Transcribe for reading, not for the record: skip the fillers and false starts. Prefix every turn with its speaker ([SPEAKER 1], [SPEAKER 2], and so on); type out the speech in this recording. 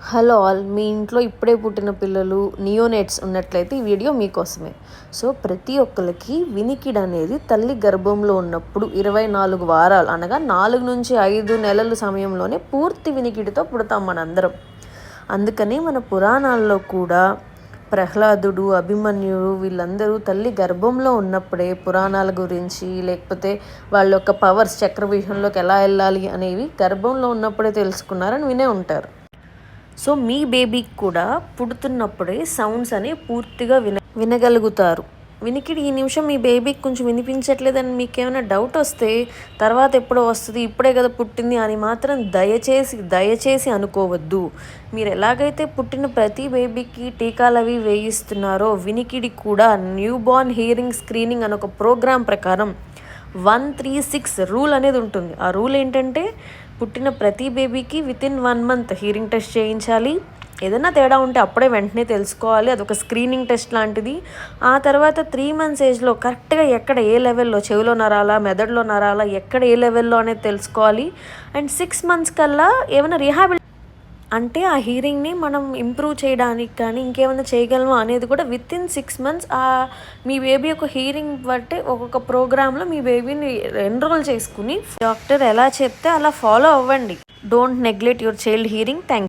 [SPEAKER 1] Hello all, మీ ఇంట్లో ఇప్పుడే పుట్టిన పిల్లలు నియోనేట్స్ ఉన్నట్లయితే ఈ వీడియో మీకోసమే. సో ప్రతి ఒక్కరికి వినికిడ్ అనేది తల్లి గర్భంలో ఉన్నప్పుడు 24 వారాలు అనగా 4 నుంచి 5 నెలల సమయంలోనే పూర్తి వినికిడితో పుడతాం మనందరం. అందుకని మన పురాణాల్లో కూడా ప్రహ్లాదుడు, అభిమన్యుడు వీళ్ళందరూ తల్లి గర్భంలో ఉన్నప్పుడే పురాణాల గురించి, లేకపోతే వాళ్ళ యొక్క పవర్స్ చక్రవ్యూహంలోకి ఎలా వెళ్ళాలి అనేవి గర్భంలో ఉన్నప్పుడే తెలుసుకున్నారని వినే ఉంటారు. సో మీ బేబీకి కూడా పుడుతున్నప్పుడే సౌండ్స్ అని పూర్తిగా వినగలుగుతారు. వినికిడి ఈ నిమిషం మీ బేబీకి కొంచెం వినిపించట్లేదని మీకు ఏమైనా డౌట్ వస్తే తర్వాత ఎప్పుడో వస్తుంది, ఇప్పుడే కదా పుట్టింది అని మాత్రం దయచేసి అనుకోవద్దు. మీరు ఎలాగైతే పుట్టిన ప్రతి బేబీకి టీకాలు అవి వేయిస్తున్నారో వినికిడి కూడా న్యూ బార్న్ హియరింగ్ స్క్రీనింగ్ అని ఒక ప్రోగ్రాం ప్రకారం 136 రూల్ అనేది ఉంటుంది. ఆ రూల్ ఏంటంటే పుట్టిన ప్రతి బేబీకి వితిన్ 1 మంత్ హీరింగ్ టెస్ట్ చేయించాలి. ఏదైనా తేడా ఉంటే అప్పుడే వెంటనే తెలుసుకోవాలి, అదొక స్క్రీనింగ్ టెస్ట్ లాంటిది. ఆ తర్వాత 3 మంత్స్ ఏజ్లో కరెక్ట్గా ఎక్కడ ఏ లెవెల్లో, చెవిలో నరాలా, మెదడులో నరాలా, ఎక్కడ ఏ లెవెల్లో అనేది తెలుసుకోవాలి. అండ్ 6 మంత్స్ కల్లా ఏమైనా అంటే ఆ హీరింగ్ని మనం ఇంప్రూవ్ చేయడానికి కానీ ఇంకేమైనా చేయగలమా అనేది కూడా వితిన్ 6 మంత్స్ మీ బేబీ యొక్క హీరింగ్ బట్టి ఒక్కొక్క ప్రోగ్రాంలో మీ బేబీని ఎన్రోల్ చేసుకుని డాక్టర్ ఎలా చెప్తే అలా ఫాలో అవ్వండి. Don't neglect your child hearing. Thank